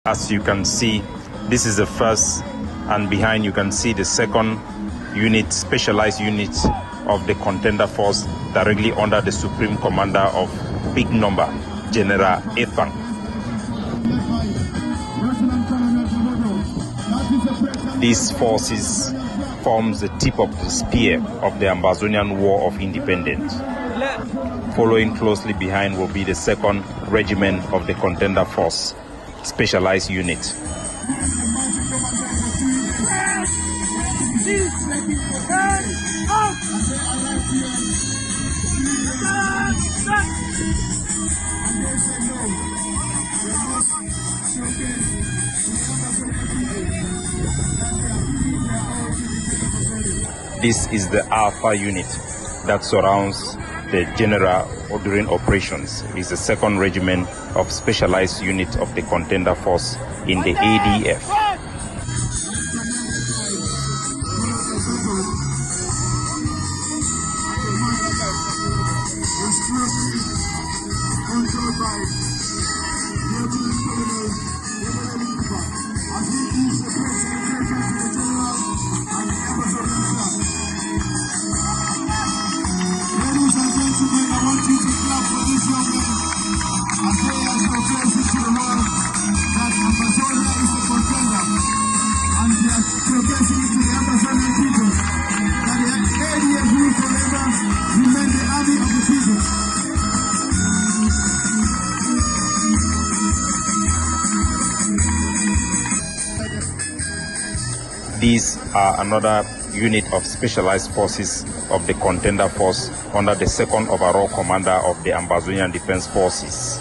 As you can see, this is the first, and behind you can see the second unit, specialized unit of the contender force directly under the supreme commander of Big Number, General Defying. These forces forms the tip of the spear of the Ambazonian War of Independence. Following closely behind will be the 2nd Regiment of the Contender Force, Specialized Unit. This is the Alpha unit that surrounds the general during operations. It's the 2nd Regiment of Specialized Unit of the Contender Force in the ADF. These are another unit of specialized forces of the contender force under the 2nd overall commander of the Ambazonian Defense Forces.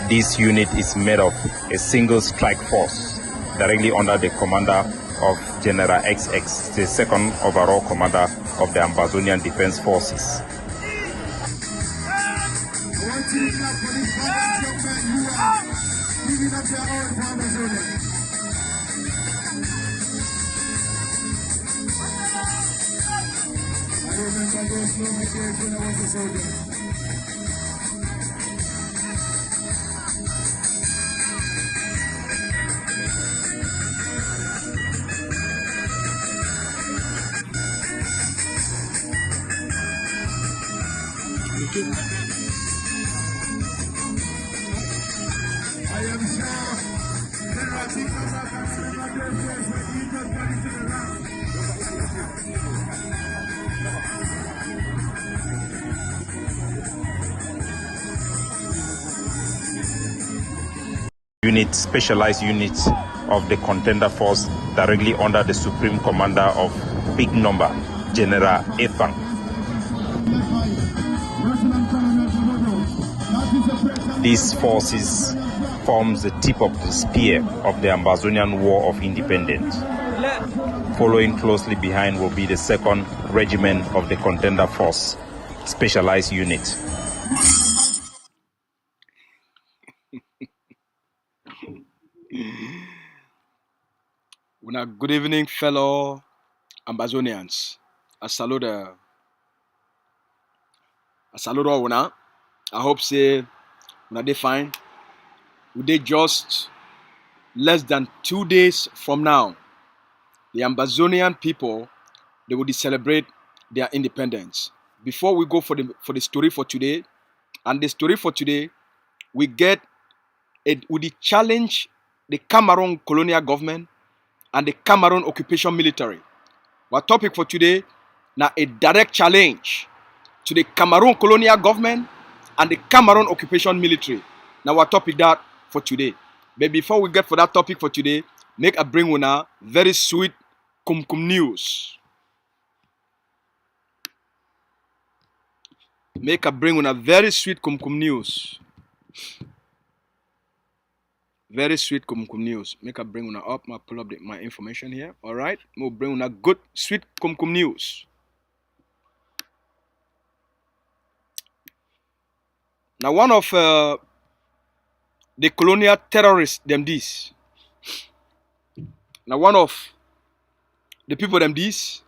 This unit is made of a single strike force directly under the commander of General XX, the 2nd overall commander of the Ambazonian Defense Forces. Unit, specialized units of the contender force directly under the supreme commander of Big Number, General Defying. These forces forms the tip of the spear of the Ambazonian War of Independence. Following closely behind will be the 2nd Regiment of the Contender Force, Specialized Unit. Good evening, fellow Ambazonians. I salute all una. I hope say una dey fine. We dey just less than 2 days from now. The Ambazonian people, they will celebrate their independence. Before we go for the story for today, and the story for today, we challenge the Cameroon colonial government and the Cameroon occupation military. Our topic for today now a direct challenge to the Cameroon colonial government and the Cameroon occupation military. Now our topic that for today. But before we get for that topic for today, make a bring una very sweet news. Make a bring una very sweet news. Very sweet news. Make a bring una up. I pull up my information here. All right. We'll bring una good sweet news. Now one of the colonial terrorists them this. Now one of the people them this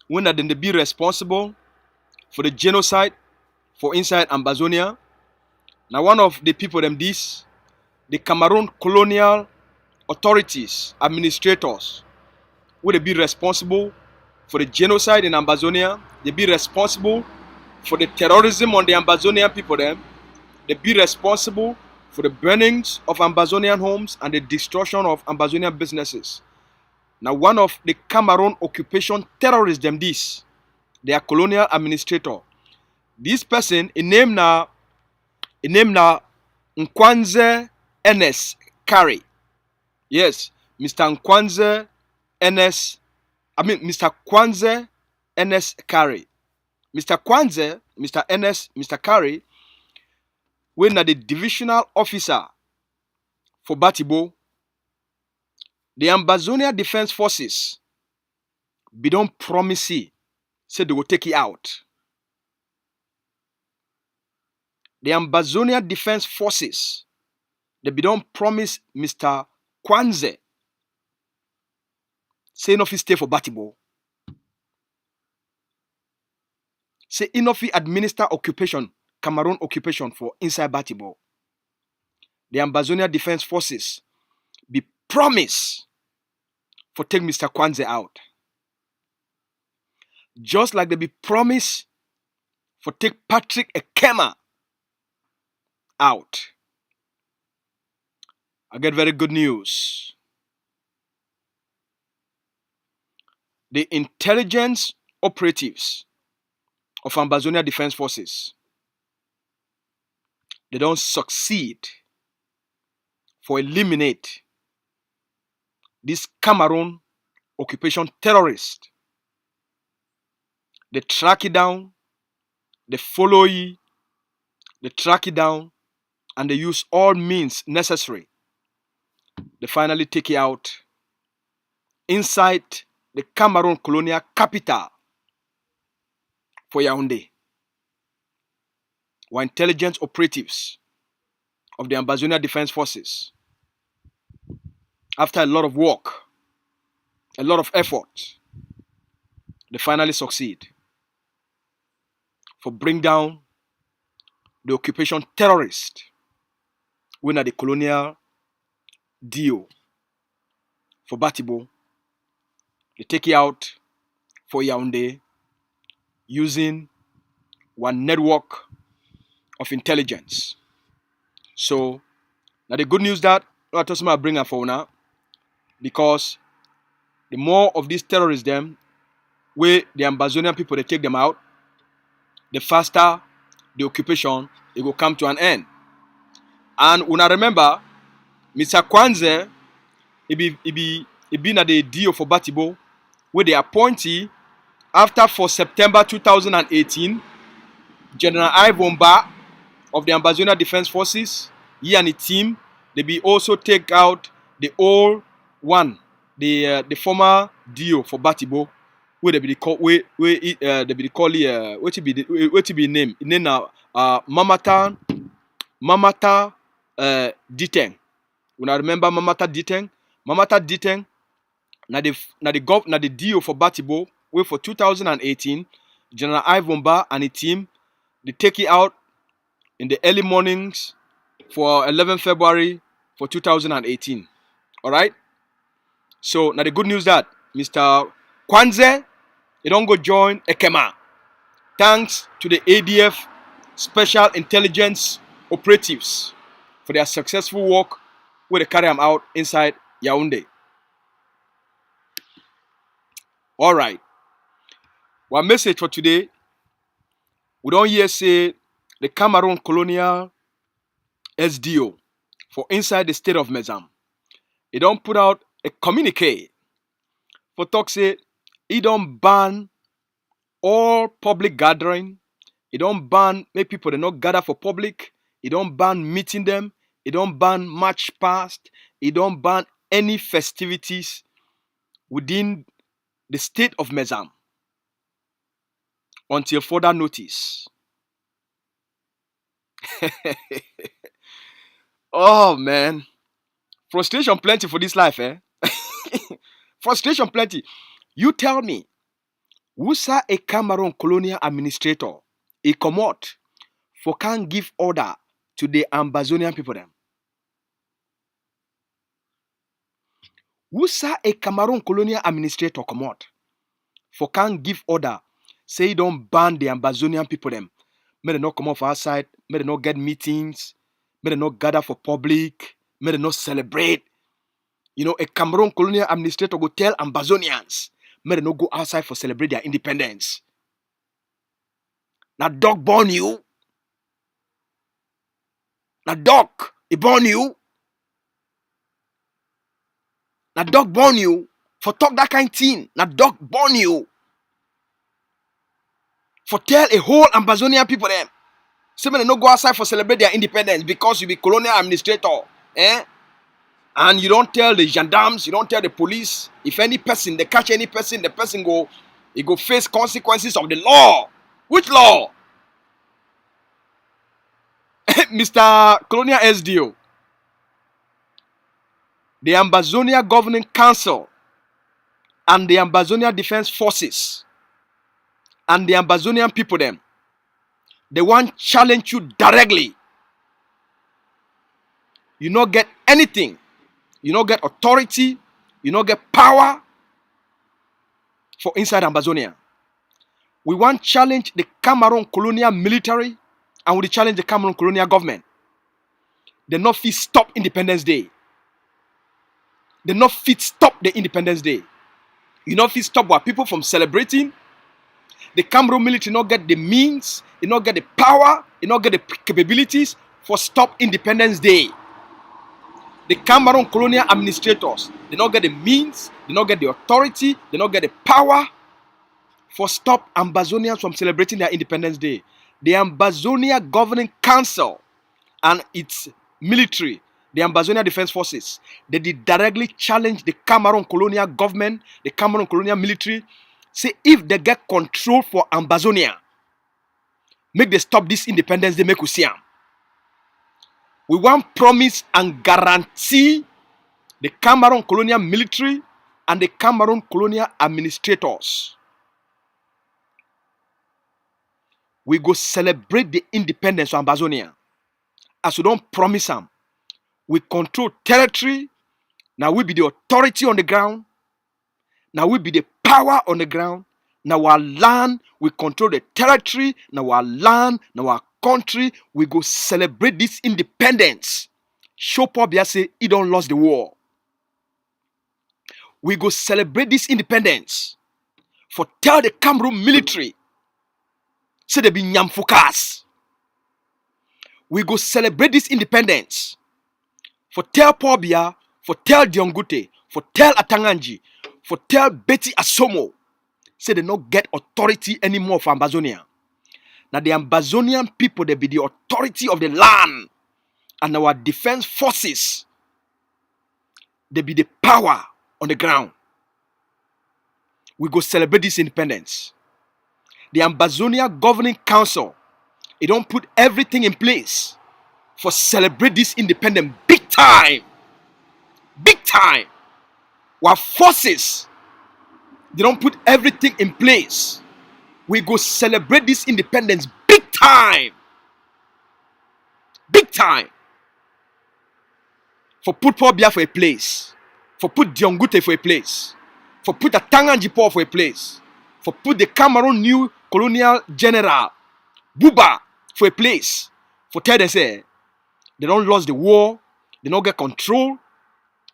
when they be responsible for the genocide for inside Ambazonia. Now one of the people them this, the Cameroon colonial authorities, administrators, would they be responsible for the genocide in Ambazonia. They be responsible for the terrorism on the Ambazonian people them. They be responsible for the burnings of Ambazonian homes and the destruction of Ambazonian businesses. Now one of the Cameroon occupation terrorists them this, they are colonial administrator. This person, a name na Nkwanze Ns Carey. Yes, Mr. Nkwanze Ns, Mr. Kwanze Ns Carey. Mr. Kwanze, Mr. Ns, Mr. Carey, when the divisional officer for Batibo, the Ambazonia Defense Forces, be don't promise it, say they will take it out. The Ambazonia Defense Forces, they be don't promise Mr. Kwanze, say no fit stay for Batibo. Say enough administer occupation, Cameroon occupation for inside Batibo. The Ambazonia Defense Forces be promise for take Mr. Kwanze out. Just like they be promise for take Patrick Ekema out. I get very good news. The intelligence operatives of Ambazonia Defense Forces, they don't succeed for eliminate this Cameroon occupation terrorist. They track it down, they follow it, they track it down, and they use all means necessary. They finally take it out inside the Cameroon colonial capital for Yaoundé. Were intelligence operatives of the Ambazonia Defense Forces, after a lot of work, a lot of effort, they finally succeed for bring down the occupation terrorist when at the colonial deal for Batibo. They take it out for Yaoundé using one network of intelligence. So now the good news that I told I bring up for now, because the more of these terrorists them, where the Ambazonian people they take them out, the faster the occupation it will come to an end. And when I remember, Mr. Kwanze, he been at the deal for Batibo, where the appointee after for September 2018, General Ivomba of the Ambazonia Defense Forces, he and the team, they be also take out the old one, the former deal for Batibo, where they be called what to be name now Mamata Diteng. When I remember Mamata Diteng, now the deal for Batibo, where for 2018, General Ivomba and the team, they take it out in the early mornings for 11 February for 2018. All right. So now the good news that Mr. Kwanze, he don't go join Ekema, thanks to the ADF Special Intelligence Operatives for their successful work where they carry them out inside Yaoundé. All right. One message for today. We don't hear say the Cameroon Colonial SDO for inside the state of Mezam. He don't put out a communique for talk say he don't ban all public gathering. He don't ban make people they not gather for public. He don't ban meeting them. He don't ban march past. He don't ban any festivities within the state of Mezam until further notice. Oh man, frustration plenty for this life, eh? Frustration plenty. You tell me, Wusa a Cameroon colonial administrator, he comot for can't give order to the Ambazonian people them. Wusa a Cameroon colonial administrator comot for can't give order, say don't ban the Ambazonian people them. May they not come off outside, may they not get meetings, may they not gather for public, may they not celebrate. You know, a Cameroon colonial administrator go tell Ambazonians, may they not go outside for celebrate their independence. Now dog born you. Now dog, he born you. Now dog born you for talk that kind thing. Now dog born you for tell a whole Ambazonian people them. Say may they not go outside for celebrate their independence because you be colonial administrator. And you don't tell the gendarmes, you don't tell the police. If any person, they catch any person, the person go face consequences of the law. Which law? Mr. Colonial SDO. The Ambazonia Governing Council and the Ambazonia Defense Forces and the Ambazonian people them, they want challenge you directly. You not get anything. You not get authority. You not get power for inside Ambazonia. We want challenge the Cameroon colonial military and we challenge the Cameroon colonial government. They not fit stop Independence Day. They not fit stop the Independence Day. You not fit stop what people from celebrating. The Cameroon military not get the means, you not get the power, you not get the capabilities for stop Independence Day. The Cameroon colonial administrators, they not get the means, they not get the authority, they not get the power for stop Ambazonians from celebrating their Independence Day. The Ambazonia Governing Council and its military, the Ambazonia Defense Forces, they did directly challenge the Cameroon colonial government, the Cameroon colonial military, say if they get control for Ambazonia, make they stop this Independence Day, make we see them. We want promise and guarantee the Cameroon colonial military and the Cameroon colonial administrators. We go celebrate the independence of Ambazonia. As we don't promise them, we control territory. Now we be the authority on the ground. Now we be the power on the ground. Now our land, we control the territory. Now our land, now our country, we go celebrate this independence. Show Pobia say he don't lost the war. We go celebrate this independence. For tell the Cameroon military, say they be nyamfukas. We go celebrate this independence. For tell Pobia, for tell Diongute, for tell Atanganji, for tell Betty Asomo, say they not get authority anymore for Ambazonia. Now the Ambazonian people, they be the authority of the land. And our defense forces, they be the power on the ground. We go celebrate this independence. The Ambazonia Governing Council, it don't put everything in place for celebrate this independence big time. Big time. Our forces, they don't put everything in place. We go celebrate this independence big time. Big time. For put Pobia for a place. For put Diongute for a place. For put Atanganji for a place. For put the Cameroon new colonial general Buba for a place. For tell them say they don't lose the war. They don't get control.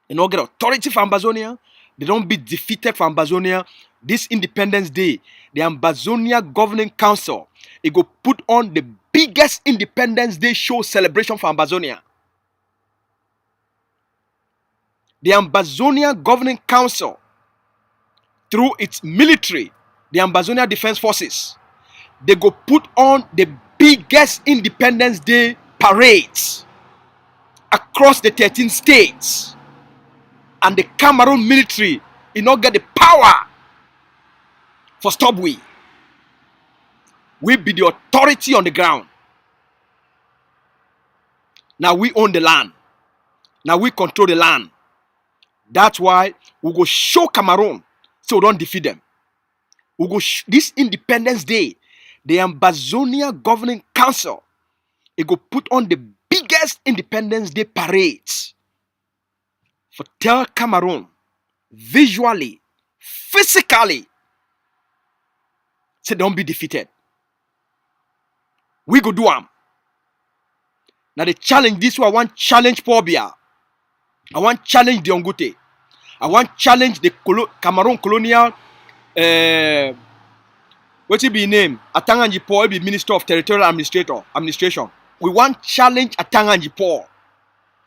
They don't get authority for Ambazonia. They don't be defeated for Ambazonia. This Independence Day, the Ambazonia Governing Council, it go put on the biggest Independence Day show celebration for Ambazonia. The Ambazonia Governing Council, through its military, the Ambazonia Defense Forces, they go put on the biggest Independence Day parades across the 13 states. And the Cameroon military, it not get the power for stop we. We be the authority on the ground. Now we own the land. Now we control the land. That's why we go show Cameroon so we don't defeat them. This Independence Day, the Ambazonia Governing Council, it go put on the biggest Independence Day parades for tell Cameroon visually, physically, say don't be defeated. We go do am. Now the challenge this one, I want challenge Pobia. I want challenge Diongute. I want challenge the Cameroon Colonial what it be name? Atanganji Paul be Minister of Territorial Administration. We want challenge Atanganji Paul.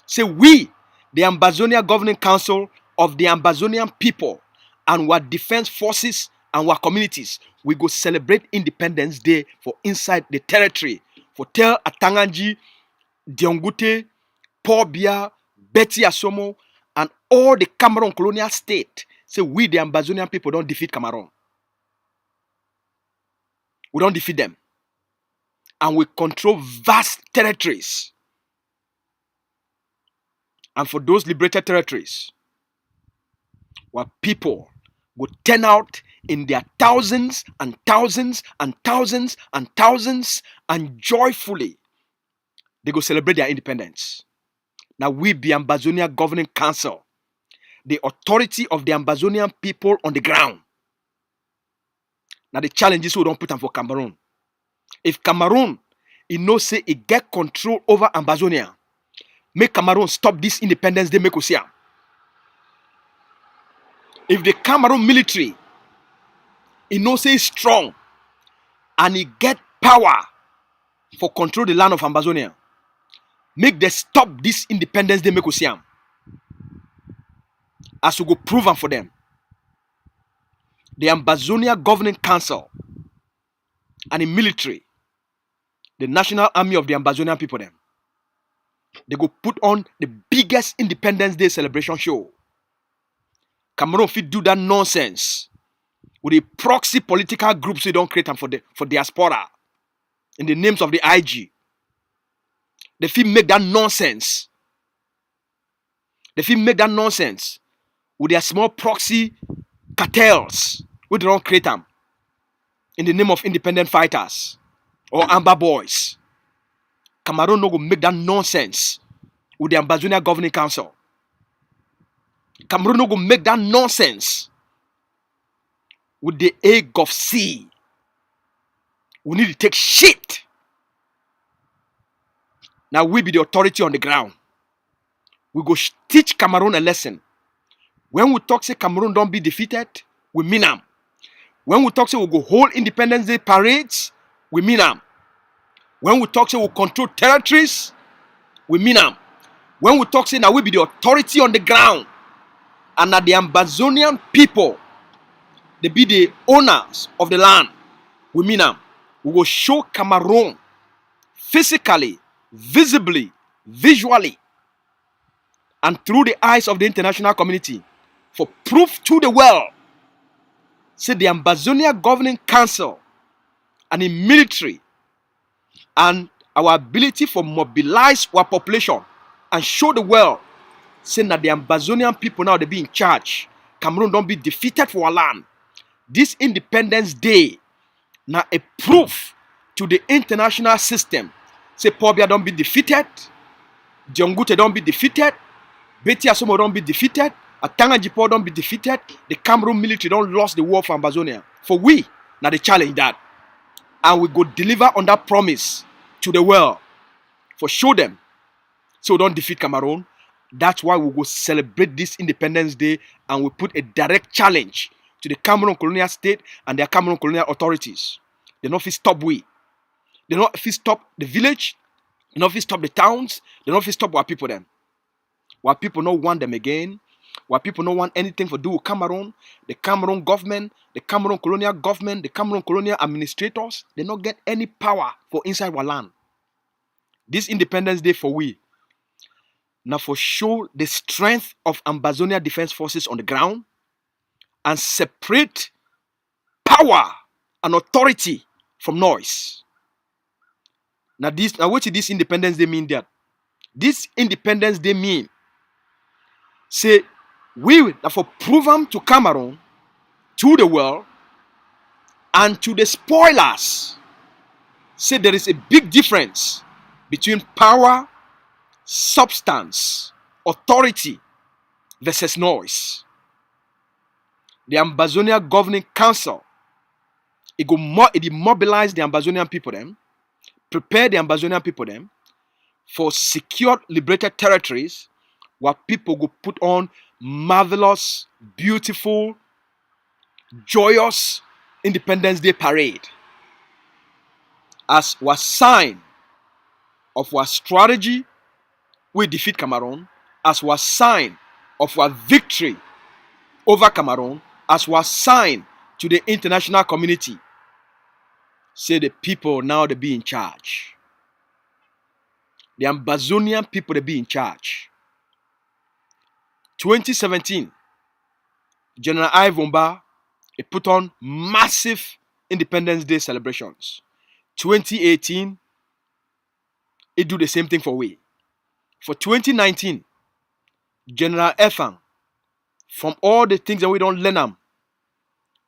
Say we, the Ambazonia Governing Council of the Ambazonian people and our defense forces and our communities, we go celebrate Independence Day for inside the territory. For tell Atanganji, Diongute, Paul Bia, Betty Asomo, and all the Cameroon colonial state. Say we, the Ambazonian people, don't defeat Cameroon. We don't defeat them. And we control vast territories. And for those liberated territories, where people would turn out in their thousands and thousands and thousands and thousands and joyfully, they go celebrate their independence. Now we, the Ambazonia Governing Council, the authority of the Ambazonian people on the ground. Now the challenges we don't put them for Cameroon. If Cameroon, say it get control over Ambazonia, make Cameroon stop this Independence Day, make us see. If the Cameroon military, say it's strong, and it get power for control the land of Ambazonia, make them stop this Independence Day, make us see. As we go prove them for them. The Ambazonia Governing Council and the military, the National Army of the Ambazonian people, them, they go put on the biggest Independence Day celebration show. Cameroon fit do that nonsense with the proxy political groups we don't create them for diaspora in the names of the IG. They fit make that nonsense. They fit make that nonsense with their small proxy cartels. We don't create them in the name of independent fighters or Amber boys. Cameroon no go make that nonsense with the Ambazonia Governing Council. Cameroon no go make that nonsense with the egg of sea. We need to take shit. Now we be the authority on the ground. We go teach Cameroon a lesson. When we talk say Cameroon don't be defeated, we mean them. When we talk say we go hold Independence Day parades, we mean them. When we talk say we control territories, we mean them. When we talk say now we be the authority on the ground, and that the Ambazonian people, they be the owners of the land, we mean them. We will show Cameroon physically, visibly, visually, and through the eyes of the international community for proof to the world. Say the Ambazonia Governing Council and the military and our ability for mobilize our population and show the world saying that the Ambazonian people now they be in charge. Cameroon don't be defeated for our land. This Independence Day now a proof to the international system. Say Pobia don't be defeated, Diongute don't be defeated, Betty Asomo don't be defeated, Atanganji Paul don't be defeated, the Cameroon military don't lost the war for Ambazonia. For we, now they challenge that. And we go deliver on that promise to the world. For show them. So we don't defeat Cameroon. That's why we go celebrate this Independence Day and we put a direct challenge to the Cameroon colonial state and their Cameroon colonial authorities. They don't fit stop we. They don't fit stop the village. They don't fit stop the towns. They don't fit stop our people them. Our people don't want them again. Where people don't want anything to do with Cameroon, the Cameroon government, the Cameroon colonial government, the Cameroon colonial administrators, they don't get any power for inside our land. This Independence Day for we. Now for show the strength of Ambazonia Defense Forces on the ground and separate power and authority from noise. Now what did this Independence Day mean that? This Independence Day mean say we will therefore prove them to Cameroon, to the world, And to the spoilers, say there is a big difference between power, substance, authority versus noise. The Ambazonia Governing Council, it mobilize the Ambazonian people them, prepare the Ambazonian people them for secure liberated territories where people go put on marvelous, beautiful, joyous Independence Day parade as was sign of our strategy we defeat Cameroon, as was sign of our victory over Cameroon, as was sign to the international community. Say the people now they be in charge. The Ambazonian people they be in charge. 2017, General Ivomba put on massive Independence Day celebrations. 2018, it do the same thing for we. For 2019, General Efang, from all the things that we don't learn them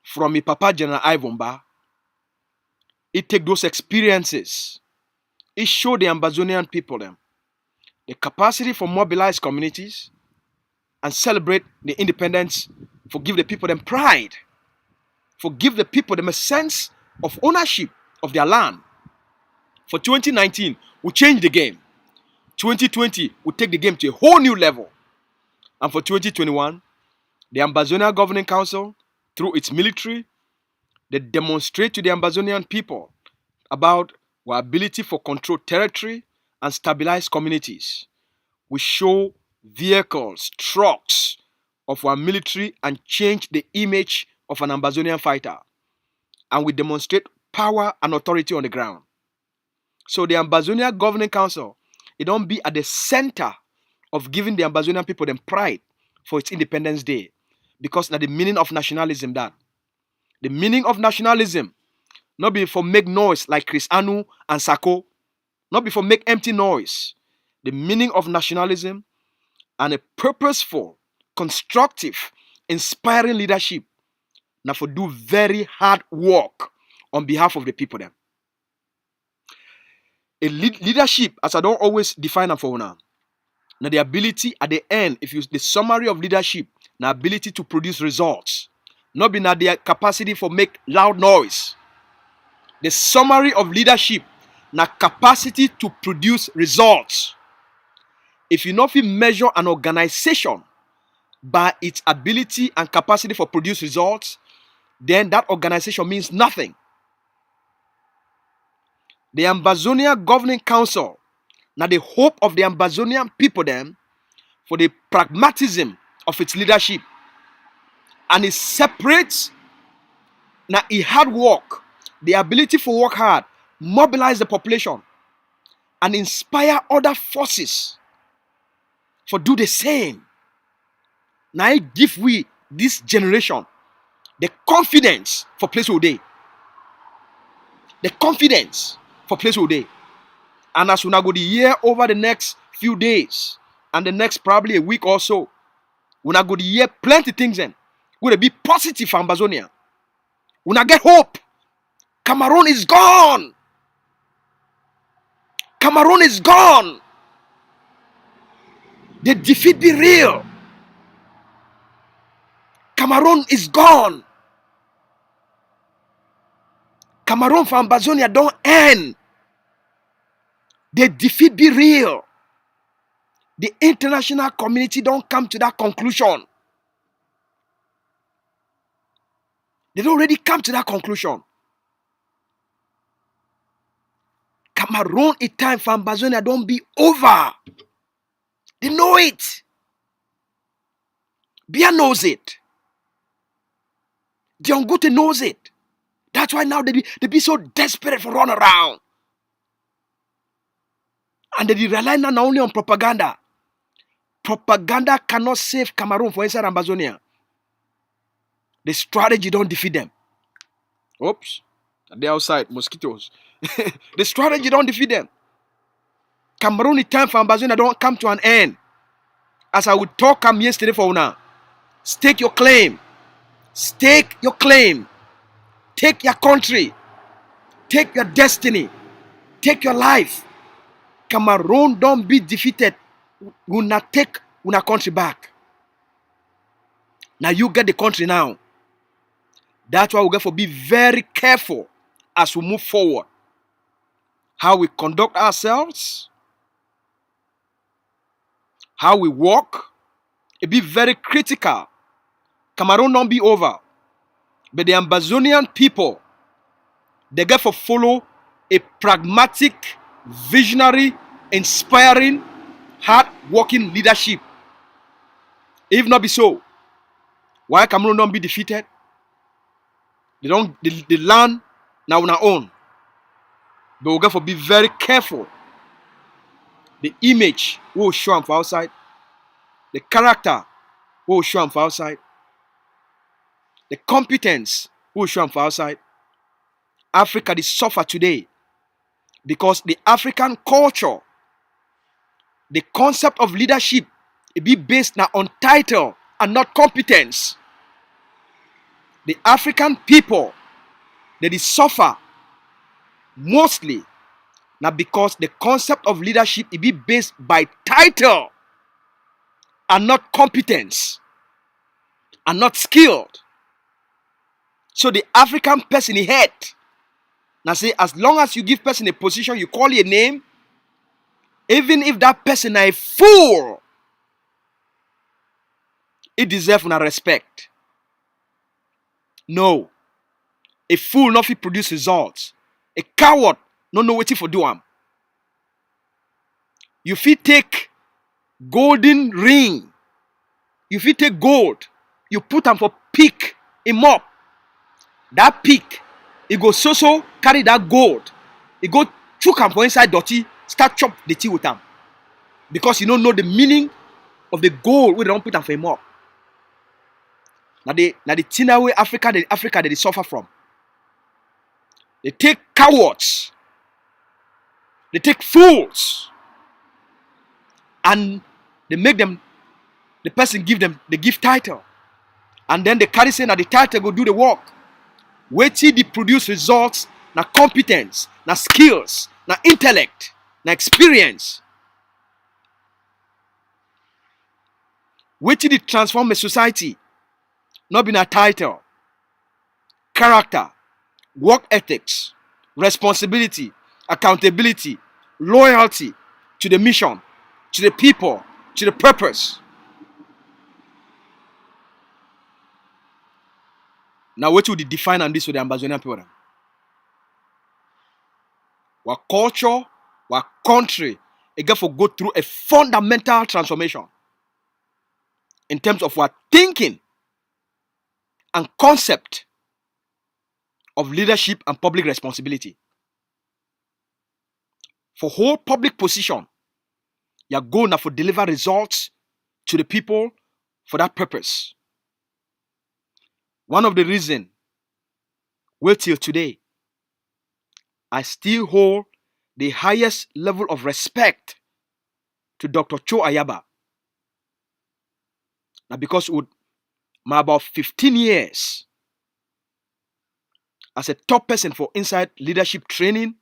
from my papa General Ivomba, it take those experiences. It show the Ambazonian people them the capacity for mobilize communities and celebrate the independence, for give the people them pride, for give the people them a sense of ownership of their land. For 2019, we change the game. 2020, we take the game to a whole new level. And for 2021, the Ambazonia Governing Council, through its military, they demonstrate to the Ambazonian people about our ability for control territory and stabilize communities. We show vehicles, trucks of our military and change the image of an Ambazonian fighter. And we demonstrate power and authority on the ground. So the Ambazonia Governing Council, it don't be at the center of giving the Ambazonian people them pride for its Independence Day. Because that's the meaning of nationalism that. The meaning of nationalism, not be for make noise like Chris Anu and Sako, not be for make empty noise. The meaning of nationalism and a purposeful, constructive, inspiring leadership, now for do very hard work on behalf of the people them. A leadership, as I don't always define them for now, the ability at the end, if you the summary of leadership, the ability to produce results, not be their capacity for make loud noise. The summary of leadership, na capacity to produce results. If you not measure an organization by its ability and capacity for produce results, then that organization means nothing. The Ambazonia Governing Council, now the hope of the Ambazonian people then, for the pragmatism of its leadership, and it separates, now it hard work, the ability for work hard, mobilize the population, and inspire other forces for do the same. Now it give we, this generation, the confidence for place all day. The confidence for place all day. And as we now go the year over the next few days, and the next probably a week or so, we now go the year plenty things in. We're going to be positive for Ambazonia. We now get hope. Cameroon is gone. Cameroon is gone. The defeat be real. Cameroon is gone. Cameroon for Ambazonia don't end. The defeat be real. The international community don't come to that conclusion. They've already come to that conclusion. Cameroon, it's time for Ambazonia don't be over. They know it. Bia knows it. Diongote knows it. That's why now they be so desperate for run around. And they rely now not only on propaganda. Propaganda cannot save Cameroon for inside Ambazonia. The strategy don't defeat them. Oops. They're outside. Mosquitoes. The strategy don't defeat them. Cameroon, it's time for Ambazonia don't come to an end. As I would talk yesterday for now. Stake your claim. Stake your claim. take your country, take your destiny, take your life. Cameroon don't be defeated. Will not take our country back. Now you get the country now. That's why we got to be very careful as we move forward. How we conduct ourselves, how we walk, it be very critical. Cameroon don't be over. But the Ambazonian people, they get to follow a pragmatic, visionary, inspiring, hard-working leadership. If not be so, why Cameroon don't be defeated? The land now on our own. But we got to be very careful. The image will show them for outside. The character will show them for outside. The competence will show them for outside. Africa is suffer today because the African culture, the concept of leadership, it be based now on title and not competence. The African people, they suffer mostly now because the concept of leadership it be based by title and not competence and not skilled. So the African person he head. Now say as long as you give person a position, you call a name, even if that person is a fool, it deserves no respect. No. A fool not fit produce results. A coward no know wetin for do am. You fit take golden ring. You fit take gold. You put am for pick him up. That pick, it go so carry that gold. It go chook am for inside dirty, start chop the tea with am. Because you don't know the meaning of the gold we don't put am for him up. Now the thing away Africa they suffer from. They take cowards. They take fools. And they make them, the person they give title. And then they carry say that the title go do the work. Wait till they produce results, na competence, na skills, na intellect, na experience. Wait till they transform a society. Not be a title, character, work ethics, responsibility, accountability, loyalty to the mission, to the people, to the purpose. Now, what would define on this with the Ambazonian people? Our culture, our country, it got to go through a fundamental transformation in terms of our thinking and concept of leadership and public responsibility. For whole public position, you're going to deliver results to the people for that purpose. One of the reasons, well till today, I still hold the highest level of respect to Dr. Cho Ayaba. Now because with my about 15 years as a top person for inside leadership training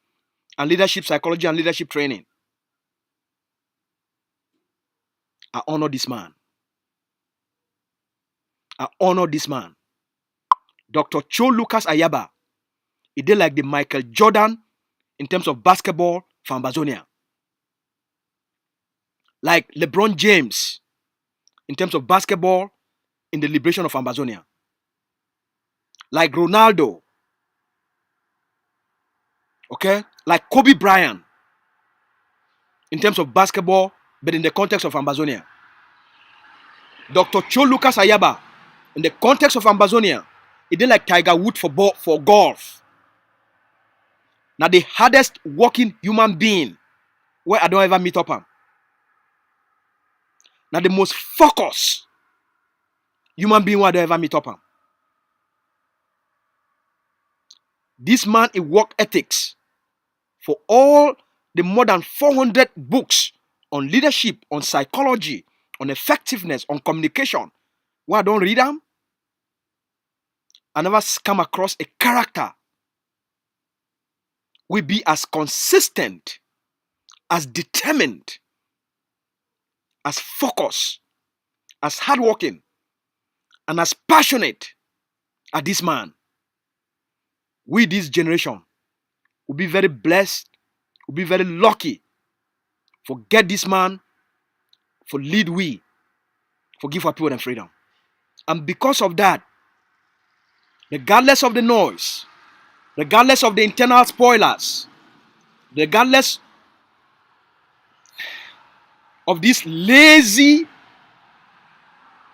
and leadership psychology and leadership training, I honor this man. I honor this man. Dr. Cho Ayaba, he did like the Michael Jordan in terms of basketball for Ambazonia. Like LeBron James in terms of basketball in the liberation of Ambazonia. Like Ronaldo. Okay? Like Kobe Bryant in terms of basketball, but in the context of Ambazonia. Dr. Cho Ayaba, in the context of Ambazonia, he did like Tiger Woods for golf. Now the hardest working human being where I don't ever meet up him. Now the most focused human being where I don't ever meet up him. This man is work ethics for all the more than 400 books on leadership, on psychology, on effectiveness, on communication. Why I don't read them? I never come across a character will be as consistent, as determined, as focused, as hardworking, and as passionate as this man. We, this generation, will be very blessed, will be very lucky. Forget this man, for lead we, for give our people them freedom. And because of that, regardless of the noise, regardless of the internal spoilers, regardless of these lazy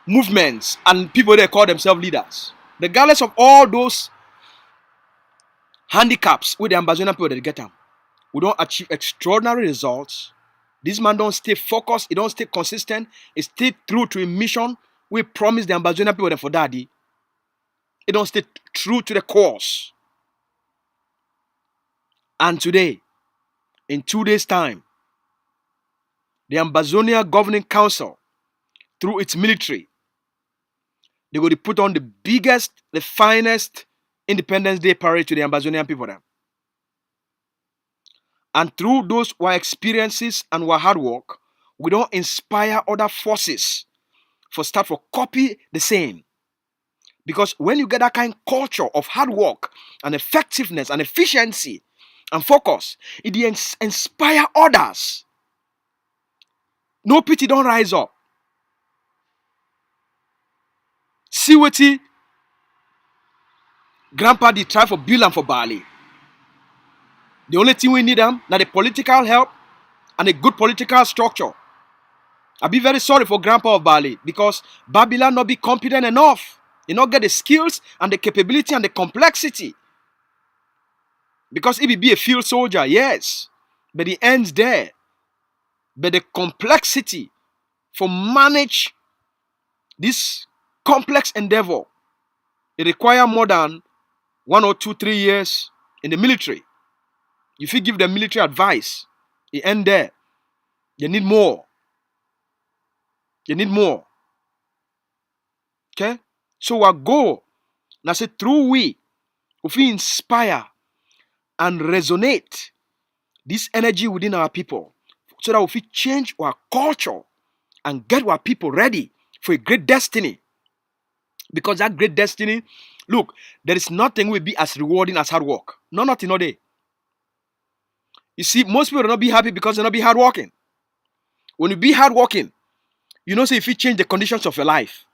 movements and people that call themselves leaders, regardless of all those handicaps with the Ambazonian people that get them, we don't achieve extraordinary results. This man don't stay focused, he don't stay consistent, he stay true to a mission. We promise the Ambazonian people that for daddy. He don't stay true to the course. And today, in 2 days' time, the Ambazonia Governing Council, through its military, they're going to put on the biggest, the finest Independence Day parade to the Ambazonian people. And through those our experiences and our hard work, we don't inspire other forces for start for copy the same. Because when you get that kind of culture of hard work and effectiveness and efficiency and focus, it inspire others. No pity don't rise up. See what grandpa did try for Bill and for Bali. The only thing we need them now the political help and a good political structure. I'll be very sorry for grandpa of Bali because Babylon not be competent enough. He not get the skills and the capability and the complexity. Because if he be a field soldier, yes, but he ends there. But the complexity for manage this complex endeavor, it require more than 1 or 2, 3 years in the military. If you give the military advice, it end there. You need more. You need more. Okay? So our goal, now say through we, if we inspire and resonate this energy within our people, so that if we change our culture and get our people ready for a great destiny. Because that great destiny, look, there is nothing will be as rewarding as hard work. No, nothing, no day. You see, most people will not be happy because they'll not be hardworking. When you be hardworking, you know, say if you change the conditions of your life,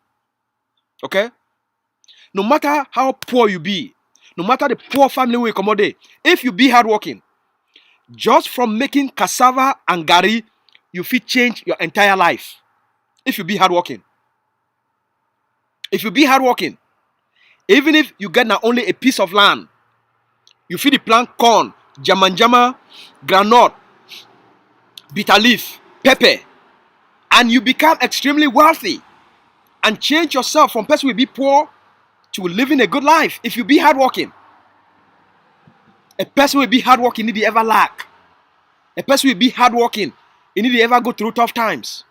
okay? No matter how poor you be, no matter the poor family we accommodate, if you be hardworking, just from making cassava and gari, you fit change your entire life. If you be hardworking. If you be hardworking, even if you get not only a piece of land, you feed the plant corn, jamanjama, granite, bitter leaf, pepper, and you become extremely wealthy and change yourself from person who will be poor to living a good life. If you be hardworking, a person will be hardworking, need to ever lack. A person will be hardworking, he need to ever go through tough times.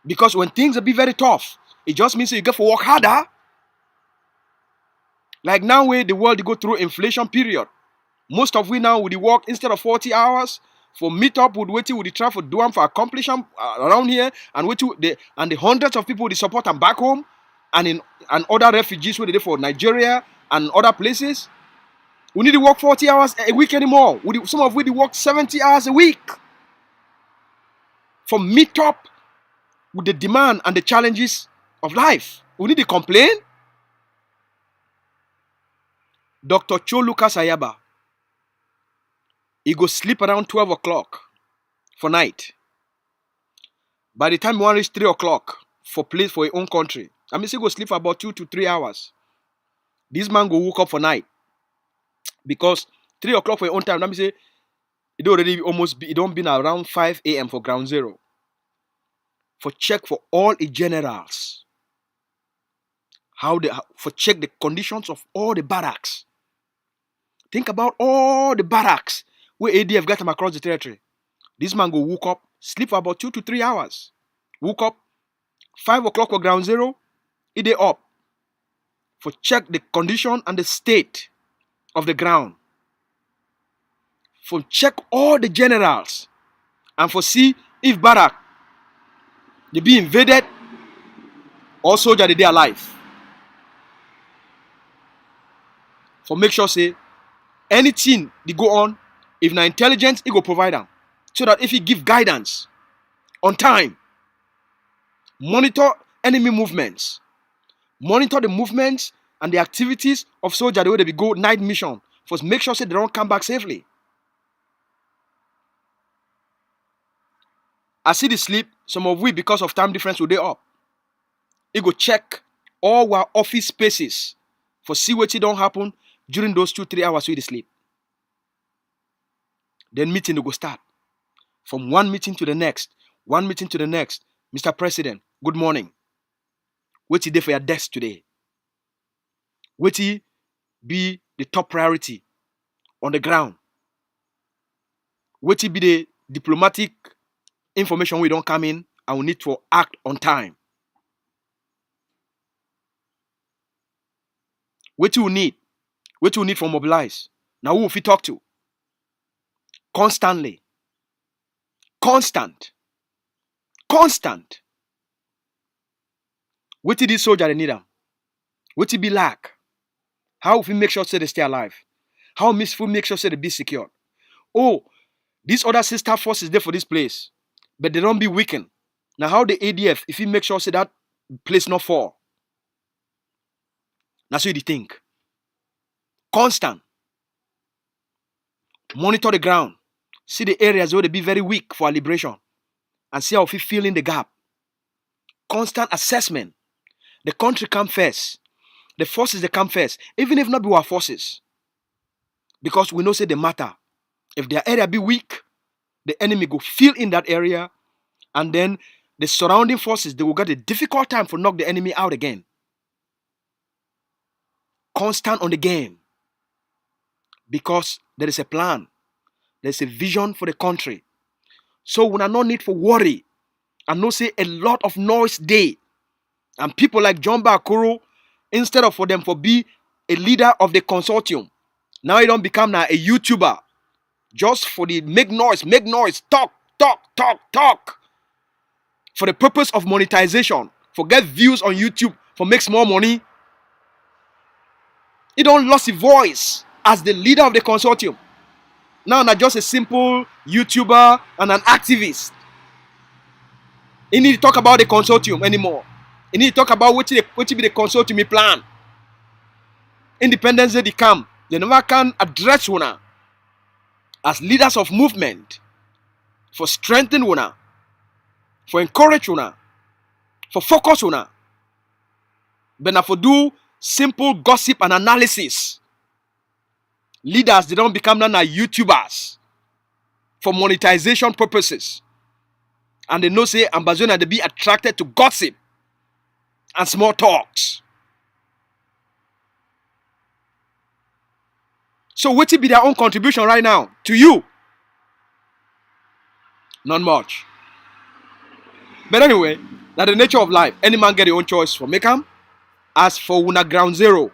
Because when things will be very tough, it just means that you get to work harder. Like now where the world go through inflation period. Most of we now would work instead of 40 hours for meet up would wait with the try for do them for accomplishment around here and wait to the hundreds of people would support them back home and other refugees where they for Nigeria and other places. We need to work 40 hours a week anymore. Some of we work 70 hours a week. For meet up with the demand and the challenges of life. We need to complain. Dr. Cho Ayaba, he go sleep around 12 o'clock for night. By the time he want reach 3 o'clock for place for his own country, I mean, he go sleep for about 2 to 3 hours. This man go wake up for night. Because 3 o'clock for your own time, let me say, it already almost be, it don't been around 5 a.m. for ground zero. For check for all the generals. For check the conditions of all the barracks. Think about all the barracks where ADF got them across the territory. This man go woke up, sleep for about 2 to 3 hours. Woke up, 5 o'clock for ground zero, he day up. for check the condition and the state of the ground, for check all the generals, and for see if barrack they be invaded or soldier they alive. For make sure say anything they go on, if na intelligence, he go provide them, so that if he give guidance on time, monitor enemy movements, monitor the movements and the activities of soldiers the way they go night mission, for make sure say they don't come back safely. I see the sleep, some of we because of time difference will they up. He go check all our office spaces for see what it don't happen during those 2-3 hours we dey sleep. Then meeting will go start. From one meeting to the next, one meeting to the next. Mr. President, good morning. What is there for your desk today? What be the top priority on the ground? What be the diplomatic information we don't come in and we need to act on time? What you need? What you need for mobilize? Now who will we talk to? Constantly. Constant. What did this soldier need them? What it be lack? How if we make sure say they stay alive? How if we make sure say they be secure? Oh, these other sister forces there for this place, but they don't be weakened. Now how the ADF, if we make sure say that place not fall? That's what you think. Constant. Monitor the ground. See the areas where they be very weak for our liberation. And see how we fill in the gap. Constant assessment. The country come first. The forces they come first. Even if not be our forces. Because we know say they matter. If their area be weak, the enemy go fill in that area. And then the surrounding forces, they will get a difficult time for knock the enemy out again. Constant on the game. Because there is a plan. There's a vision for the country. So we are no need for worry. And no say a lot of noise day. And people like John Bakuro, instead of for them for be a leader of the consortium, now he don't become now a YouTuber. Just for the make noise, talk. For the purpose of monetization. For get views on YouTube, for make more money. He don't lost his voice as the leader of the consortium. Now not just a simple YouTuber and an activist. He need to talk about the consortium anymore. He need to talk about what be the consortium plan. Independence they come. They never can address one as leaders of movement. For strengthen one. For encourage one. For focus one. But now for do simple gossip and analysis. Leaders, they don't become now YouTubers for monetization purposes. And they know say AMBAZONIA, they be attracted to gossip and small talks. So what will be their own contribution right now to you? Not much. But anyway, that's the nature of life. Any man get their own choice for make them. As for una ground zero,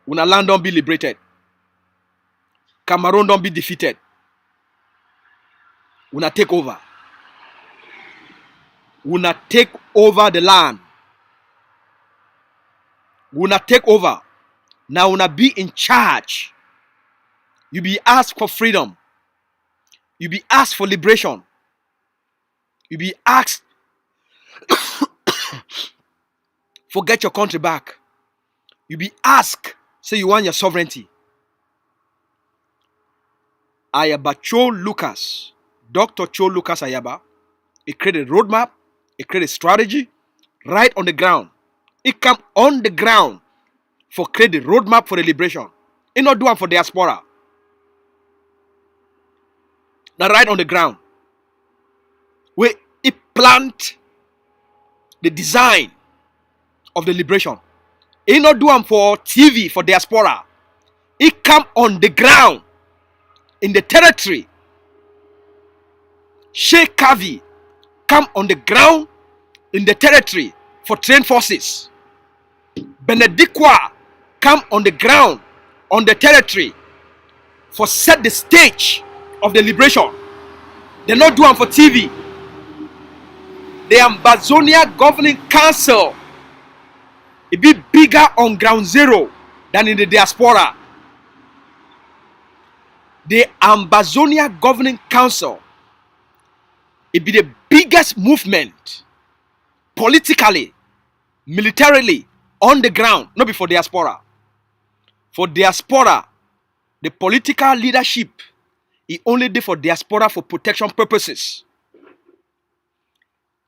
una land don't be liberated. Cameroon don't be defeated. Una take over. Una take over the land. Una take over. Now una be in charge. You be asked for freedom. You be asked for liberation. You be asked for get your country back. You be asked, say you want your sovereignty. Ayaba Cho Lucas, Dr. Cho Lucas Ayaba, he created a roadmap, he created a strategy right on the ground. He come on the ground for create the roadmap for the liberation. He not do one for diaspora. Now right on the ground, where he plant the design of the liberation. He not do one for TV for diaspora. He come on the ground in the territory. Sheikh Kavi come on the ground in the territory for trained forces. Benedictwa come on the ground, on the territory, for set the stage of the liberation. They not do it for TV. The Ambazonia Governing Council, it be bigger on ground zero than in the diaspora. The Ambazonia Governing Council, it be the biggest movement politically, militarily, on the ground, not before diaspora. For diaspora, the political leadership is only there for diaspora for protection purposes.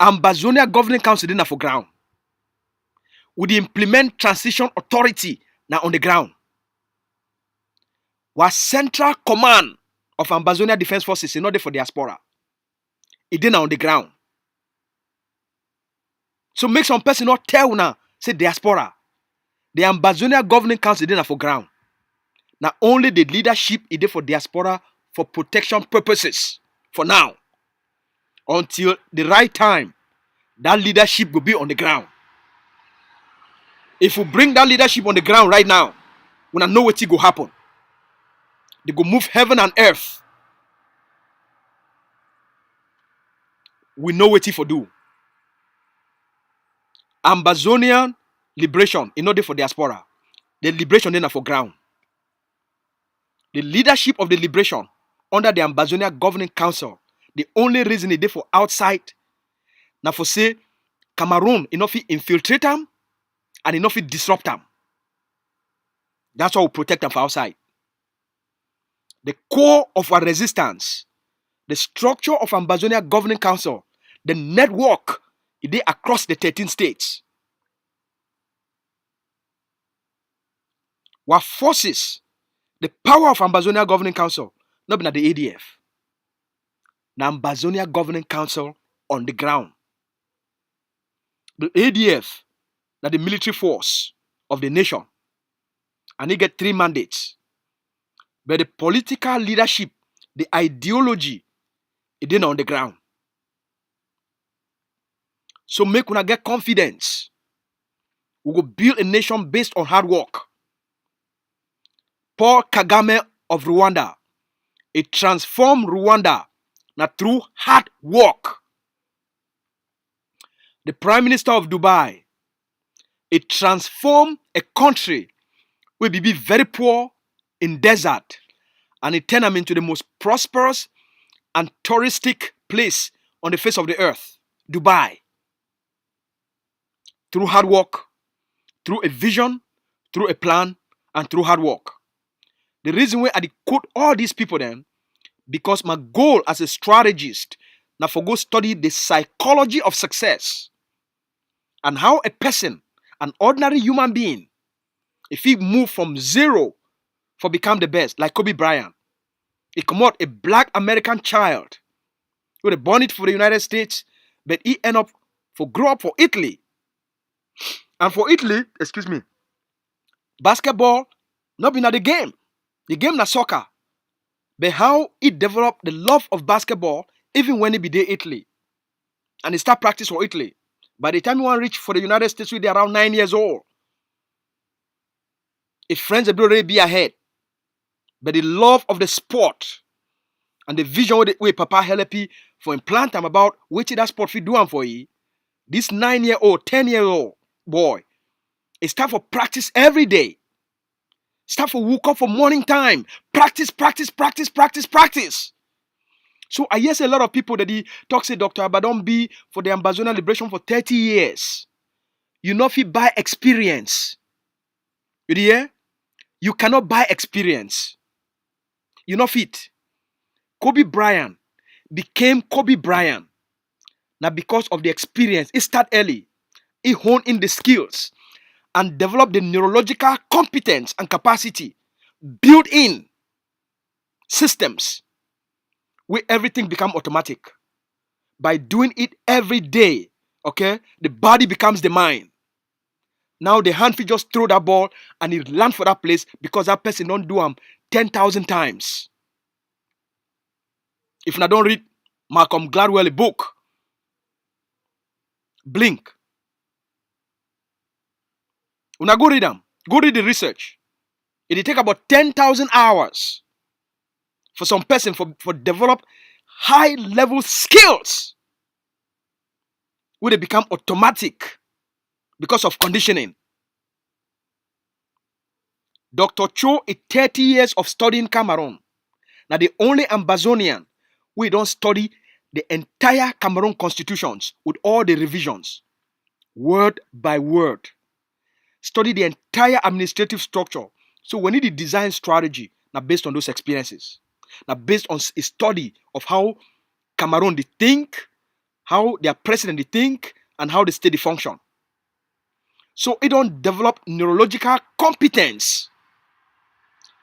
Ambazonia Governing Council didn't for ground. Would implement transition authority now on the ground. Was central command of Ambazonia Defense Forces in order for diaspora. It didn't on the ground. So make some person not tell now, say diaspora. The Ambazonia Governing Council didn't for ground. Now only the leadership is there for diaspora for protection purposes. For now. Until the right time, that leadership will be on the ground. If we bring that leadership on the ground right now, we don't know what will happen. They go move heaven and earth. We know what for do. Ambazonian liberation in order for diaspora. The liberation then for ground. The leadership of the liberation under the Ambazonia Governing Council, the only reason it is for outside, now for say Cameroon enough infiltrate them and enough disrupt them. That's how we protect them for outside. The core of our resistance, the structure of Ambazonia Governing Council, the network, it is across the 13 states. What forces the power of Ambazonia Governing Council, not be the ADF. Now Ambazonia Governing Council on the ground. The ADF, that the military force of the nation, and they get 3 mandates. But the political leadership, the ideology, it is on the ground. So make una get confidence. We will build a nation based on hard work. Paul Kagame of Rwanda, it transformed Rwanda now through hard work. The Prime Minister of Dubai, it transformed a country where be very poor in desert, and it turned them into the most prosperous and touristic place on the face of the earth, Dubai. Through hard work, through a vision, through a plan, and through hard work. The reason why I quote all these people then, because my goal as a strategist, now for go study the psychology of success and how a person, an ordinary human being, if he move from zero for become the best, like Kobe Bryant, he come out a black American child who was born it for the United States, but he end up for grow up for Italy. And for Italy, basketball not been at the game na soccer. But how he developed the love of basketball even when he be there Italy. And he start practice for Italy. By the time he want reach for the United States, he around 9 years old. His friends have already be ahead. But the love of the sport and the vision where Papa help for implant him about which that sport fit do him for you. This 9-year-old, 10-year-old boy, it's time for practice every day. It's time for wake up for morning time. Practice. So I hear a lot of people that he talk say, Dr. Ayaba don't be for the Ambazonia liberation for 30 years. You know if you buy experience. You hear? You cannot buy experience. You know fit. Kobe Bryant became Kobe Bryant. Now because of the experience, he start early. He honed in the skills and developed the neurological competence and capacity built in systems where everything become automatic. By doing it every day, okay, the body becomes the mind. Now the hand fit just throw that ball and it land for that place because that person don't do them 10,000 times. If I don't read Malcolm Gladwell book, Blink. Una go read them. Go read the research. It take about 10,000 hours for some person for develop high level skills where they become automatic because of conditioning. Dr. Cho is 30 years of studying Cameroon. Now the only Ambazonian we don't study the entire Cameroon constitutions with all the revisions, word by word. Study the entire administrative structure. So when he design strategy, now based on those experiences, now based on a study of how Cameroon they think, how their president they think, and how the state they function. So it don't develop neurological competence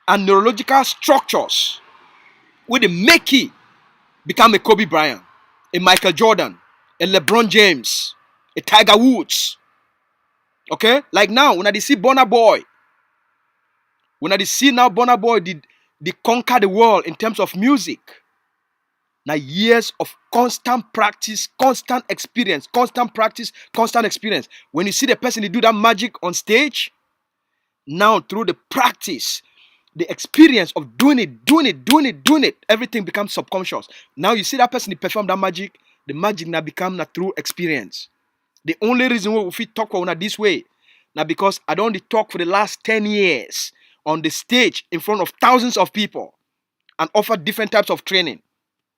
and neurological structures where they make it become a Kobe Bryant, a Michael Jordan, a LeBron James, a Tiger Woods. Okay? Like now, when I see Burna Boy, when I see now Burna Boy did conquer the world in terms of music. Now years of constant practice, constant experience, constant practice, constant experience. When you see the person they do that magic on stage, now through the practice, the experience of doing it, everything becomes subconscious. Now you see that person they perform that magic, the magic now become a true experience. The only reason why we fit talk about this way, now because I don't talk for the last 10 years on the stage in front of thousands of people and offer different types of training.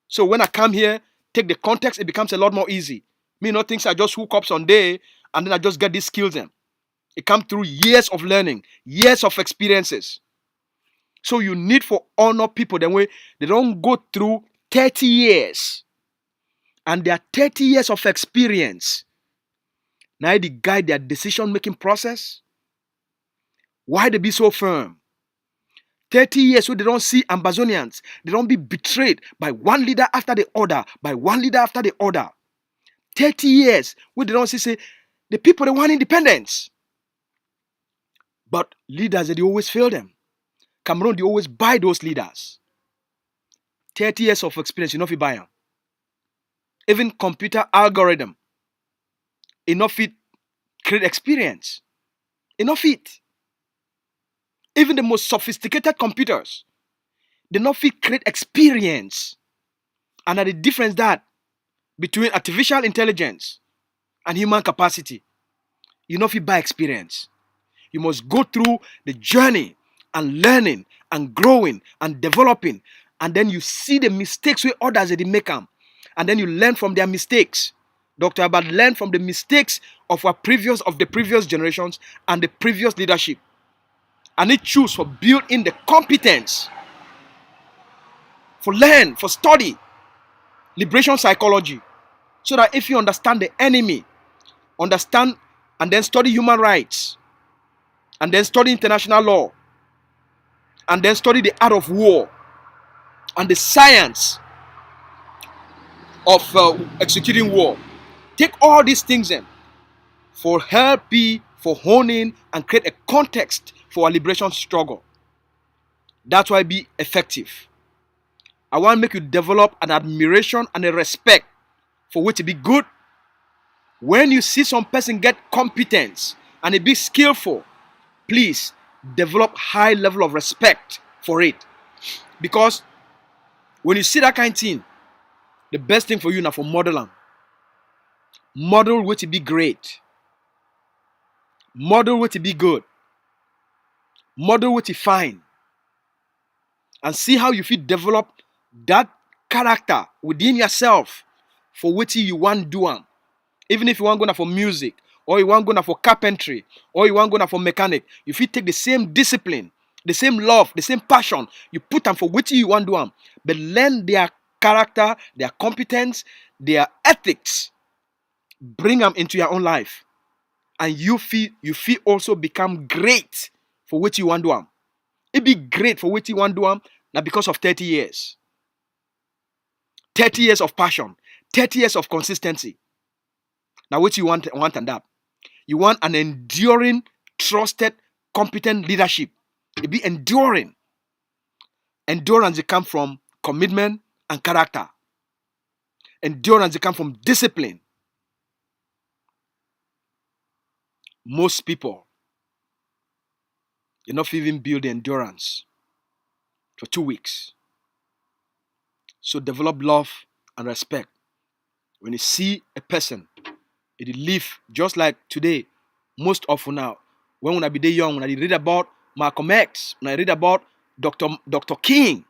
So when I come here, take the context, it becomes a lot more easy. Me no things I just hook up someday and then I just get these skills in. It comes through years of learning, years of experiences. So you need for honor people the way they don't go through 30 years and their 30 years of experience. Now they guide their decision-making process. Why they be so firm? 30 years so they don't see Ambazonians. They don't be betrayed by one leader after the other, by one leader after the other. 30 years where they don't see say the people they want independence. But leaders they always fail them. Cameroon they always buy those leaders. 30 years of experience, you know if you buy them. Even computer algorithm, enough it create experience. Enough it. Even the most sophisticated computers, they not fit create experience. And the difference that between artificial intelligence and human capacity, you not fit buy experience. You must go through the journey and learning and growing and developing, and then you see the mistakes where others they make them, and then you learn from their mistakes. Dr. Ayaba learned from the mistakes of the previous generations and the previous leadership. And it choose for build in the competence, for learn, for study, liberation psychology. So that if you understand the enemy, understand and then study human rights, and then study international law, and then study the art of war, and the science of executing war. Take all these things in for helping, for honing, and create a context for a liberation struggle. That's why be effective. I want to make you develop an admiration and a respect for what to be good. When you see some person get competence and it be skillful, please develop high level of respect for it. Because when you see that kind of thing, the best thing for you now for model them. Model what to be great. Model what to be good. Model what to fine. And see how you feel develop that character within yourself for what you want to do. Even if you want to go for music, or you want to go for carpentry, or you want to go for mechanic, you feel take the same discipline, the same love, the same passion, you put them for what you want to do. But learn their character, their competence, their ethics. Bring them into your own life. And you feel also become great for what you want to do. It be great for what you want to do now because of 30 years. 30 years of passion. 30 years of consistency. Now what you want and that. You want an enduring, trusted, competent leadership. It be enduring. Endurance it come from commitment and character. Endurance it come from discipline. Most people They not even build the endurance for 2 weeks. So develop love and respect. When you see a person, it live just like today. Most often now, when I be there young, when I read about Malcolm X, when I read about Dr. King,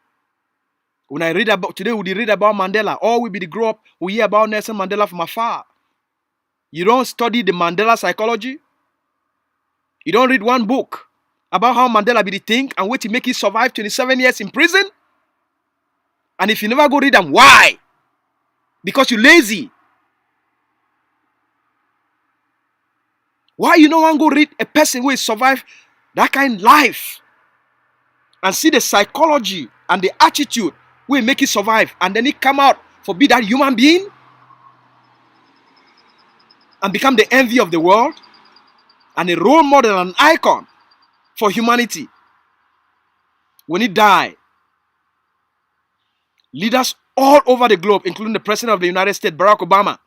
when I read about today, we read about Mandela. Or we be the grow up, we hear about Nelson Mandela from afar. You don't study the Mandela psychology. You don't read one book about how Mandela be the think and what to make it survive 27 years in prison. And if you never go read them, why? Because you're lazy. Why you no one go read a person who survive that kind of life and see the psychology and the attitude will make it survive, and then it come out for be that human being and become the envy of the world and a role model and icon for humanity. When he die, leaders all over the globe, including the President of the United States, Barack Obama,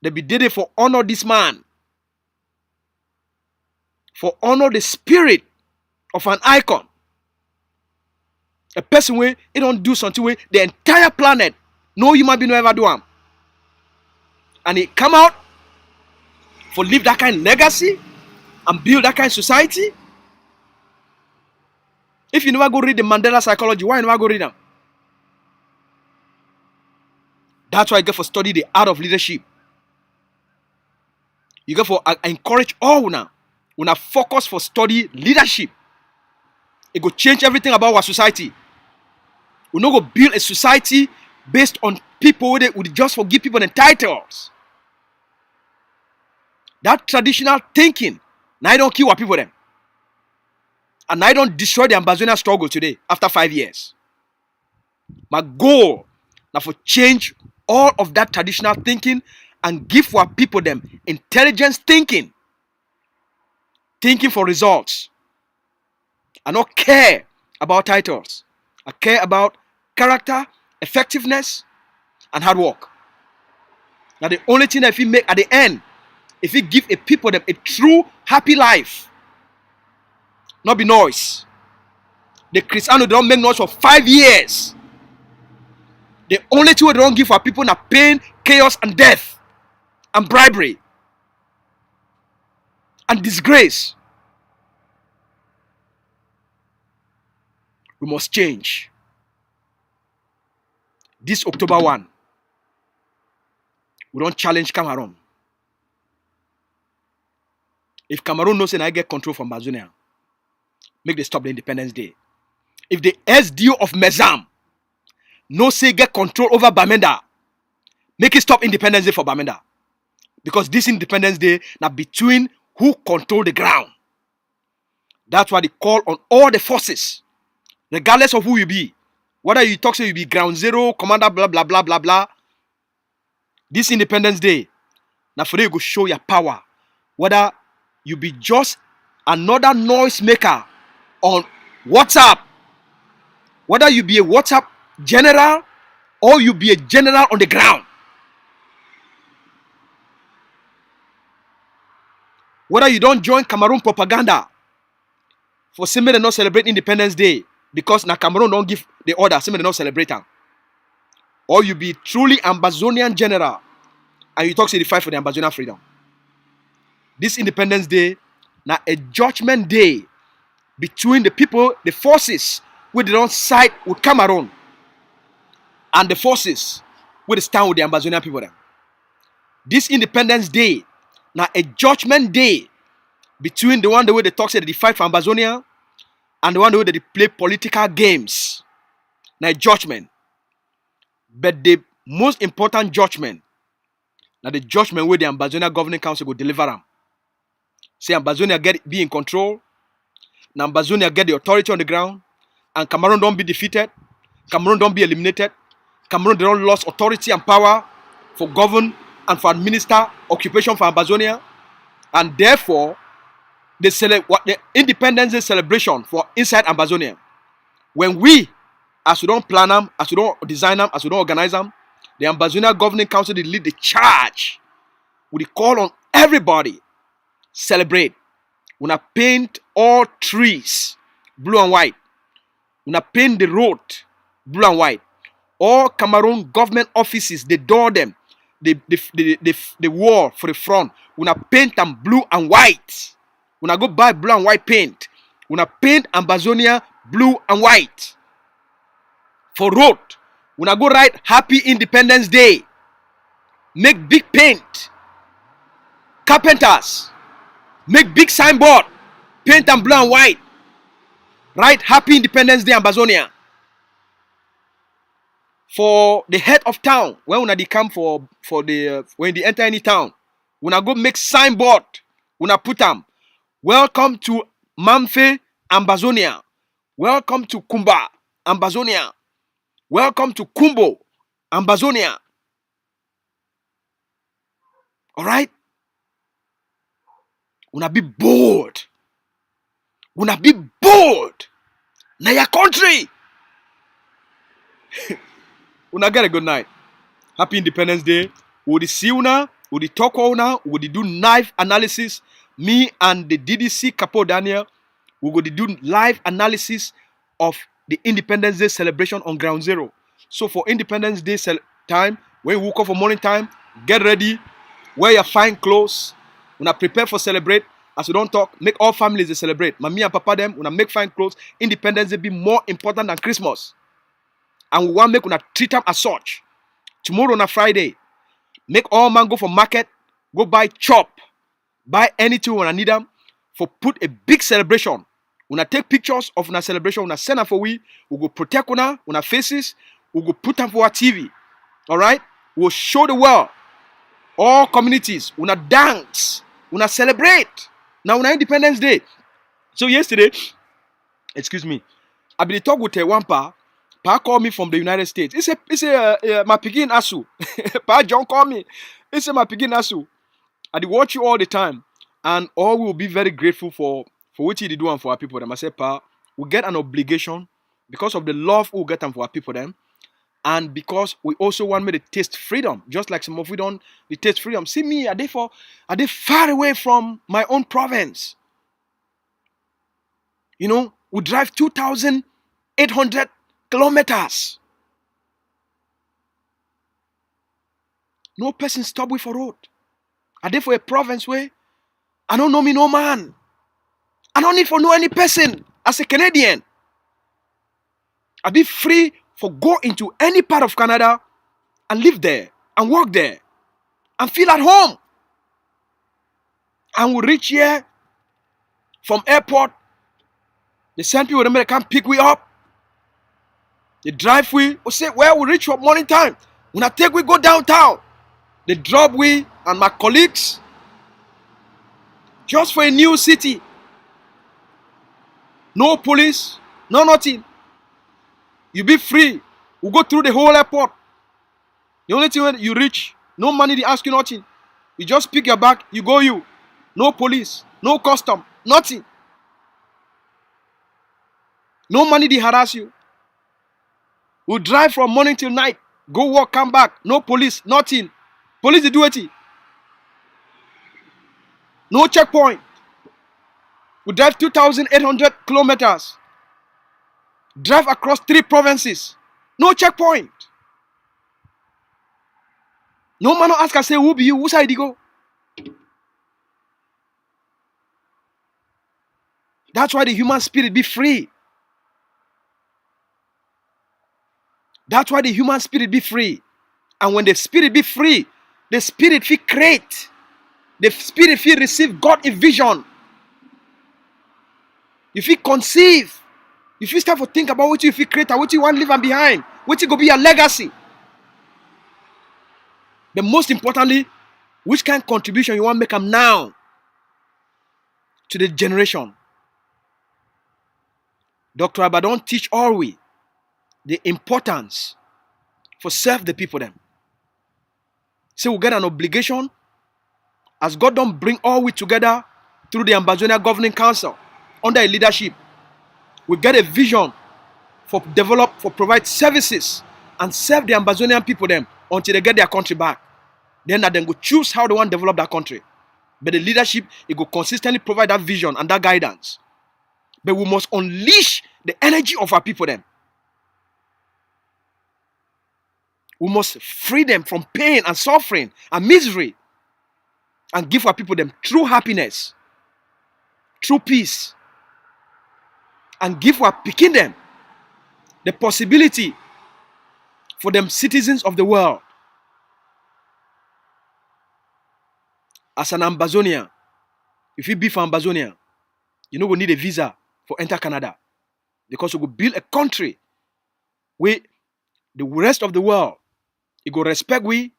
they be did it for honor this man, for honor the spirit of an icon. A person where he don't do something where the entire planet, no human being will ever do them. And he come out for live that kind of legacy and build that kind of society. If you never go read the Mandela psychology, why you never go read them? That's why you get for study the art of leadership. You get for encourage all now. When I focus for study leadership, it go change everything about our society. We not go build a society based on people who would just forgive people the titles. That traditional thinking, now I don't kill our people them. And I don't destroy the Ambazonia struggle today after 5 years. My goal now for change all of that traditional thinking and give our people them intelligence thinking. Thinking for results. I don't care about titles. I care about character, effectiveness, and hard work. Now the only thing that if you make at the end, if you give a people them a true happy life, not be noise. The Christians don't make noise for 5 years. The only thing they don't give for people are pain, chaos, and death, and bribery, and disgrace. We must change. This October 1, we don't challenge Cameroon. If Cameroon knows and I get control from Ambazonia, make they stop the Independence Day. If the SDO of Mezam no say get control over Bamenda, make it stop Independence Day for Bamenda. Because this Independence Day now between who control the ground. That's why they call on all the forces, regardless of who you be. Whether you talk say you be ground zero, commander, blah, blah, blah, blah, blah. This Independence Day, now for you go show your power. Whether you be just another noise maker on WhatsApp. Whether you be a WhatsApp general or you be a general on the ground. Whether you don't join Cameroon propaganda for saying they not celebrate Independence Day because na Cameroon don't give the order, saying they not celebrate them. Or you be truly Ambazonian general and you talk say the fight for the Ambazonian freedom. This Independence Day now a judgment day between the people, the forces where they don't side with Cameroon and the forces where they stand with the Ambazonian people. Then. This Independence Day now a judgment day between the one the way they talk say they fight for Ambazonia and the one the way they play political games. Now a judgment. But the most important judgment, now the judgment where the Ambazonia Governing Council will deliver them. Say Ambazonia be in control. Now Ambazonia get the authority on the ground. And Cameroon don't be defeated. Cameroon don't be eliminated. Cameroon they don't lose authority and power for govern and for administer occupation for Ambazonia. And therefore, the Independence Day celebration for inside Ambazonia. When we, as we don't plan them, as we don't design them, as we don't organize them, the Ambazonia Governing Council they lead the charge. We call on everybody, celebrate. Una paint all trees blue and white. Una paint the road blue and white. All Cameroon government offices, they door them, the wall for the front. Una paint them blue and white. Una go buy blue and white paint. Una paint AMBAZONIA blue and white. For road, una go write Happy Independence Day. Make big paint. Carpenters, make big signboard. Paint them blue and white. Write Happy Independence Day AMBAZONIA. For the head of town, when una dey come for the when they enter any town, una go make signboard. Una put them. Welcome to Mamfe AMBAZONIA. Welcome to Kumba AMBAZONIA. Welcome to Kumbo AMBAZONIA. Alright? Una be bold. Una be bold. Na your country. Una get a good night. Happy Independence Day. We will see una, we will talk una, we will do live analysis. Me and the DDC Capo Daniel, we will do live analysis of the Independence Day celebration on Ground Zero. So for Independence Day time, when you wake up for morning time, get ready, wear your fine clothes, una prepare for celebrate. As we don't talk, make all families they celebrate. Mommy and papa them, una make fine clothes. Independence Day be more important than Christmas. And we want make una treat them as such. Tomorrow on a Friday, make all man go for market, go buy chop, buy anything when I need them, for put a big celebration. Una take pictures of una celebration, una send them for we go protect una faces, we go put them for our TV. Alright? We'll show the world, all communities, una dance, una celebrate. Now una Independence Day. So yesterday, excuse me, I been talk with one pa called me from the United States. He say my pidgin asu. Pa John called me. He say my pidgin asu. I dey watch you all the time, and all will be very grateful for what you do and for our people. Them I say, pa, we get an obligation because of the love we get them for our people them, and because we also want me to taste freedom, just like some of we don't they taste freedom. See me, are they far away from my own province? You know, we drive 2,800 kilometers. No person stop we for road. Are they for a province way? I don't know me no man. I don't need for know any person as a Canadian. I be free for go into any part of Canada and live there and work there and feel at home. And we reach here from airport. They send people them, they come pick we up. They drive we say where we reach for morning time. When I take we go downtown. They drop we and my colleagues just for a new city. No police, no nothing. You be free. We go through the whole airport. The only thing when you reach, no money they ask you nothing. You just pick your bag, you go you. No police, no custom, nothing. No money they harass you. We drive from morning till night. Go work, come back. No police, nothing. Police they do it. No checkpoint. We drive 2,800 kilometers. Drive across 3 provinces. No checkpoint. No man no ask us say who be you, who side you go. That's why the human spirit be free. That's why the human spirit be free. And when the spirit be free, the spirit feel create. The spirit feel receive God a vision. If you conceive, if you start to think about what you feel create and what you want to leave and behind, what you go be your legacy. But most importantly, which kind of contribution you want to make them now to the generation. Dr. Ayaba don't teach all we the importance for serve the people them. So we get an obligation as God don't bring all we together through the AMBAZONIA Governing Council under a leadership. We get a vision for develop, for provide services and serve the AMBAZONIAN people them until they get their country back. Then they go choose how they want to develop that country. But the leadership, it will consistently provide that vision and that guidance. But we must unleash the energy of our people then. We must free them from pain and suffering and misery and give our people them true happiness, true peace, and give our picking them the possibility for them citizens of the world. As an Ambazonian, if you be from Ambazonia, you know we need a visa for enter Canada, because we will build a country where the rest of the world, it go respect we,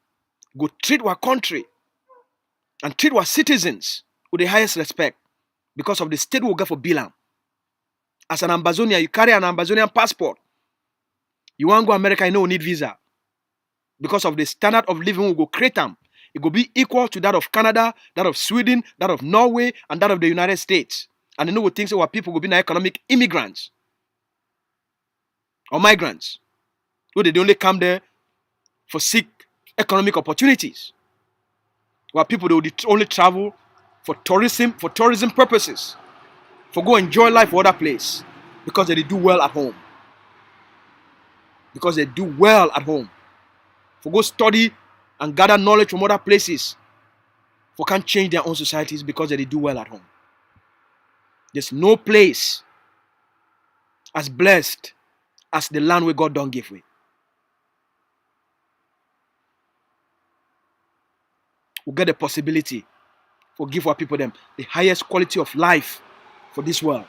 go treat our country and treat our citizens with the highest respect because of the state we get for Bilam. As an Ambazonian, you carry an Ambazonian passport. You want to go to America, you know you need visa. Because of the standard of living we go create them. It will be equal to that of Canada, that of Sweden, that of Norway, and that of the United States. And you know we think so our people will be economic immigrants or migrants. So they only come there for seek economic opportunities. While people they will only travel for tourism purposes, for go enjoy life for other place, because they do well at home. Because they do well at home. For go study and gather knowledge from other places, for can't change their own societies because they do well at home. There's no place as blessed as the land where God don't give way. We get the possibility for give our people them the highest quality of life for this world.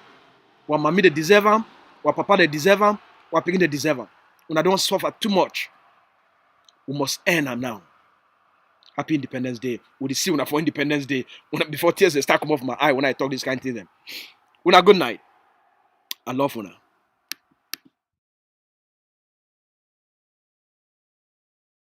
While mommy they deserve them, while papa they deserve them, while picking they deserve them. When I don't suffer too much, we must earn them now. Happy Independence Day. We see when for Independence Day, before tears they start come off my eye when I talk this kind of thing. When a good night. I love you now.